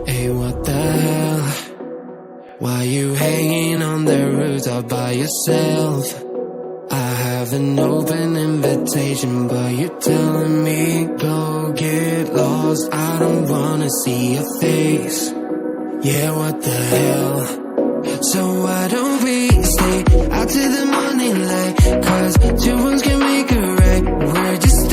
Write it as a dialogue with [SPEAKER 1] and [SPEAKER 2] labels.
[SPEAKER 1] Hey, what the hell? Why you hanging on the rooftop by yourself? I have an open invitation, but you're telling me go get lost. I don't wanna see your face. Yeah, what the hell? So why don't we stay out till the morning light? 'Cause two wrongs can make a right. We're just